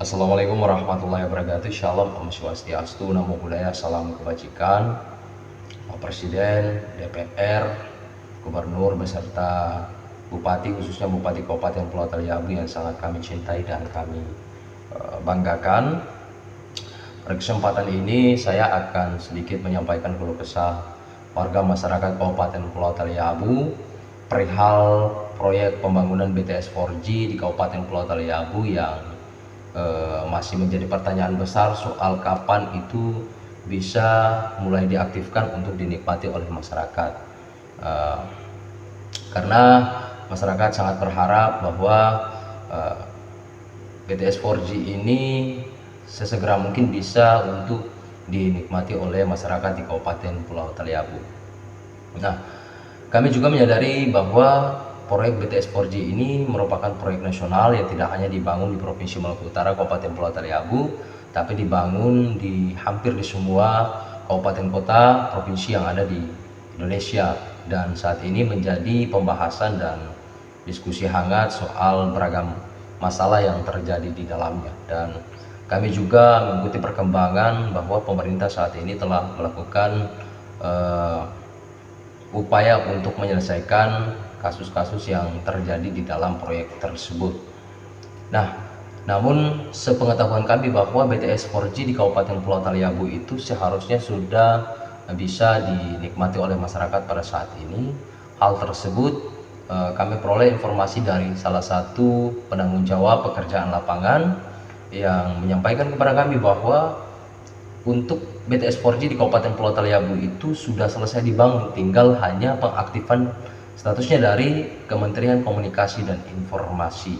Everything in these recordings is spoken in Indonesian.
Assalamualaikum warahmatullahi wabarakatuh. Shalom, Om Swastiastu, Namo Buddhaya, salam kebajikan. Pak Presiden, DPR, Gubernur beserta Bupati, khususnya Bupati Kabupaten Pulau Taliabu yang sangat kami cintai dan kami banggakan. Pada kesempatan ini saya akan sedikit menyampaikan keluh kesah warga masyarakat Kabupaten Pulau Taliabu perihal proyek pembangunan BTS 4G di Kabupaten Pulau Taliabu yang masih menjadi pertanyaan besar soal kapan itu bisa mulai diaktifkan untuk dinikmati oleh masyarakat. Karena masyarakat sangat berharap bahwa BTS 4G ini sesegera mungkin bisa untuk dinikmati oleh masyarakat di Kabupaten Pulau Taliabu. Nah, kami juga menyadari bahwa proyek BTS 4G ini merupakan proyek nasional yang tidak hanya dibangun di Provinsi Maluku Utara, Kabupaten Pulau Taliabu, tapi dibangun di hampir di semua kabupaten kota provinsi yang ada di Indonesia, dan saat ini menjadi pembahasan dan diskusi hangat soal beragam masalah yang terjadi di dalamnya. Dan kami juga mengikuti perkembangan bahwa pemerintah saat ini telah melakukan upaya untuk menyelesaikan kasus-kasus yang terjadi di dalam proyek tersebut. Nah, namun sepengetahuan kami bahwa BTS 4G di Kabupaten Pulau Taliabu itu seharusnya sudah bisa dinikmati oleh masyarakat pada saat ini. Hal tersebut kami peroleh informasi dari salah satu penanggung jawab pekerjaan lapangan yang menyampaikan kepada kami bahwa untuk BTS 4G di Kabupaten Pulau Taliabu itu sudah selesai dibangun, tinggal hanya pengaktifan statusnya dari Kementerian Komunikasi dan Informasi.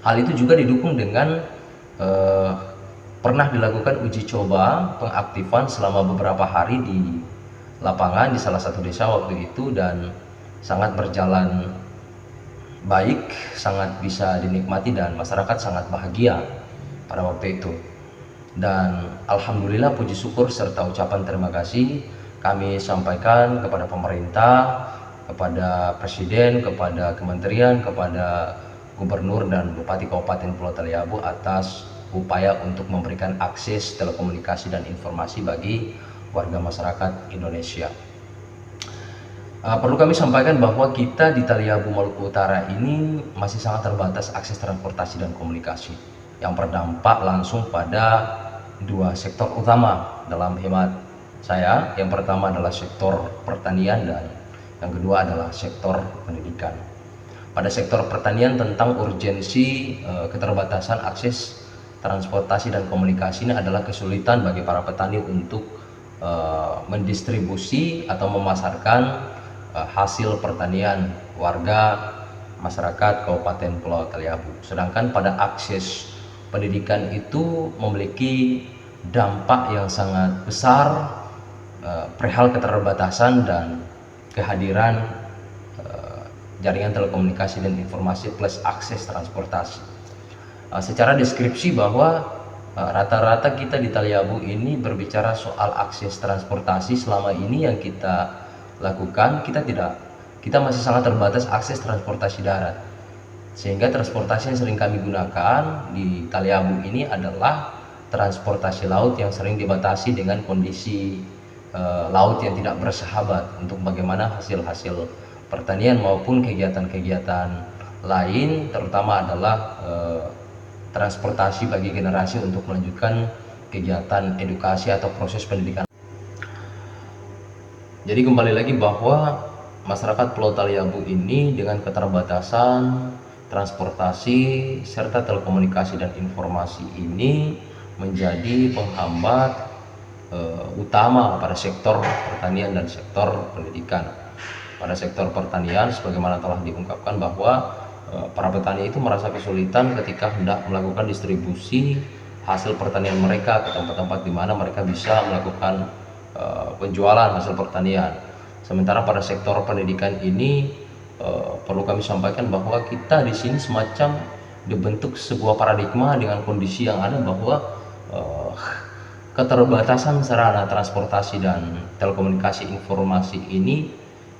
Hal itu juga didukung dengan pernah dilakukan uji coba pengaktifan selama beberapa hari di lapangan di salah satu desa waktu itu, dan sangat berjalan baik, sangat bisa dinikmati dan masyarakat sangat bahagia pada waktu itu. Dan alhamdulillah, puji syukur serta ucapan terima kasih kami sampaikan kepada pemerintah, kepada Presiden, kepada Kementerian, kepada Gubernur dan Bupati Kabupaten Pulau Taliabu atas upaya untuk memberikan akses telekomunikasi dan informasi bagi warga masyarakat Indonesia. Perlu kami sampaikan bahwa kita di Taliabu Maluku Utara ini masih sangat terbatas akses transportasi dan komunikasi yang berdampak langsung pada dua sektor utama dalam hemat saya. Yang pertama adalah sektor pertanian dan yang kedua adalah sektor pendidikan. Pada sektor pertanian, tentang urgensi keterbatasan akses transportasi dan komunikasi ini adalah kesulitan bagi para petani untuk mendistribusi atau memasarkan hasil pertanian warga masyarakat Kabupaten Pulau Taliabu. Sedangkan pada akses pendidikan itu memiliki dampak yang sangat besar perihal keterbatasan dan kehadiran jaringan telekomunikasi dan informasi plus akses transportasi. Secara deskripsi bahwa rata-rata kita di Taliabu ini berbicara soal akses transportasi selama ini yang kita lakukan, kita masih sangat terbatas akses transportasi darat, sehingga transportasi yang sering kami gunakan di Taliabu ini adalah transportasi laut yang sering dibatasi dengan kondisi laut yang tidak bersahabat untuk bagaimana hasil-hasil pertanian maupun kegiatan-kegiatan lain, terutama adalah transportasi bagi generasi untuk melanjutkan kegiatan edukasi atau proses pendidikan. Jadi kembali lagi bahwa masyarakat Pulau Taliabu ini dengan keterbatasan transportasi serta telekomunikasi dan informasi ini menjadi penghambat utama pada sektor pertanian dan sektor pendidikan. Pada sektor pertanian, sebagaimana telah diungkapkan bahwa para petani itu merasa kesulitan ketika hendak melakukan distribusi hasil pertanian mereka ke tempat-tempat di mana mereka bisa melakukan penjualan hasil pertanian. Sementara pada sektor pendidikan ini perlu kami sampaikan bahwa kita di sini semacam dibentuk sebuah paradigma dengan kondisi yang ada bahwa keterbatasan sarana transportasi dan telekomunikasi informasi ini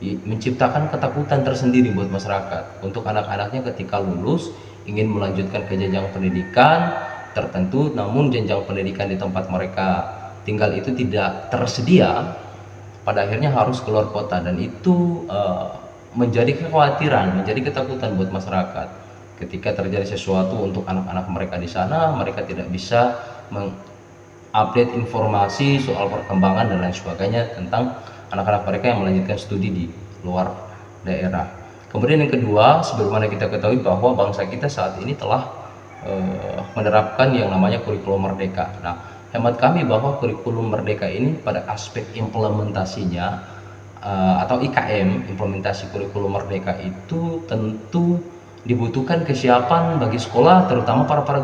menciptakan ketakutan tersendiri buat masyarakat untuk anak-anaknya ketika lulus ingin melanjutkan ke jenjang pendidikan, tertentu, namun jenjang pendidikan di tempat mereka tinggal itu tidak tersedia, pada akhirnya harus keluar kota, dan itu menjadi kekhawatiran, menjadi ketakutan buat masyarakat. Ketika terjadi sesuatu untuk anak-anak mereka di sana, mereka tidak bisa mengupdate informasi soal perkembangan dan lain sebagainya tentang anak-anak mereka yang melanjutkan studi di luar daerah. Kemudian yang kedua, sebagaimana kita ketahui bahwa bangsa kita saat ini telah menerapkan yang namanya kurikulum merdeka. Nah, hemat kami bahwa kurikulum merdeka ini pada aspek implementasinya atau IKM, implementasi kurikulum merdeka itu tentu dibutuhkan kesiapan bagi sekolah, terutama para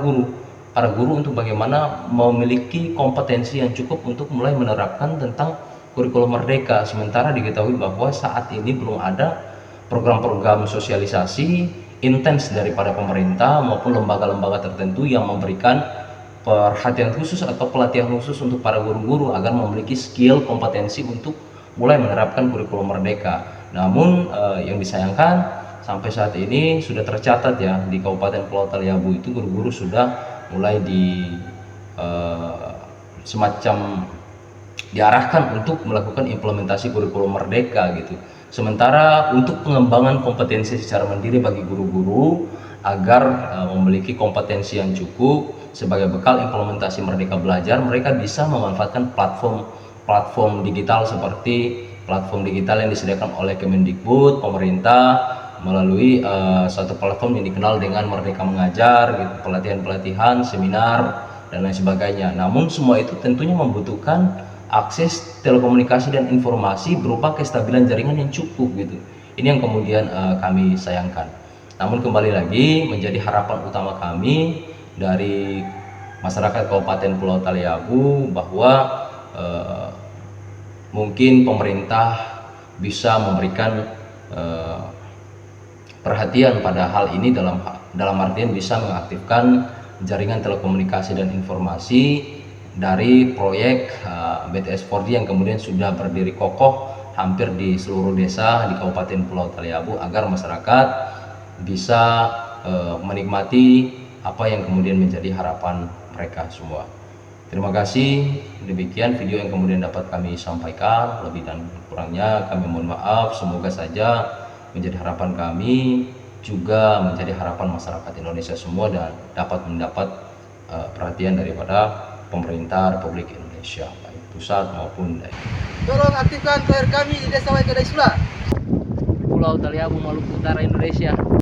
guru untuk bagaimana memiliki kompetensi yang cukup untuk mulai menerapkan tentang kurikulum merdeka. Sementara diketahui bahwa saat ini belum ada program-program sosialisasi intens daripada pemerintah maupun lembaga-lembaga tertentu yang memberikan perhatian khusus atau pelatihan khusus untuk para guru-guru agar memiliki skill kompetensi untuk mulai menerapkan kurikulum merdeka. Namun yang disayangkan sampai saat ini sudah tercatat ya, di Kabupaten Pulau Taliabu itu guru-guru sudah mulai semacam diarahkan untuk melakukan implementasi kurikulum merdeka gitu. Sementara untuk pengembangan kompetensi secara mandiri bagi guru-guru agar memiliki kompetensi yang cukup sebagai bekal implementasi Merdeka Belajar, mereka bisa memanfaatkan platform digital seperti platform digital yang disediakan oleh Kemendikbud, pemerintah, melalui satu platform yang dikenal dengan Merdeka Mengajar, gitu, pelatihan-pelatihan, seminar, dan lain sebagainya. Namun semua itu tentunya membutuhkan akses telekomunikasi dan informasi berupa kestabilan jaringan yang cukup gitu. Ini yang kemudian kami sayangkan. Namun kembali lagi menjadi harapan utama kami dari masyarakat Kabupaten Pulau Taliabu bahwa mungkin pemerintah bisa memberikan perhatian pada hal ini dalam artian bisa mengaktifkan jaringan telekomunikasi dan informasi dari proyek BTS 4G yang kemudian sudah berdiri kokoh hampir di seluruh desa di Kabupaten Pulau Taliabu agar masyarakat bisa menikmati apa yang kemudian menjadi harapan mereka semua. Terima kasih, demikian video yang kemudian dapat kami sampaikan. Lebih dan kurangnya kami mohon maaf. Semoga saja menjadi harapan kami, juga menjadi harapan masyarakat Indonesia semua, dan dapat mendapat perhatian daripada pemerintah Republik Indonesia, baik pusat maupun daerah. Tolong aktifkan player kami di Desa Waikada Isula, Pulau Taliabu, Maluku Utara, Indonesia.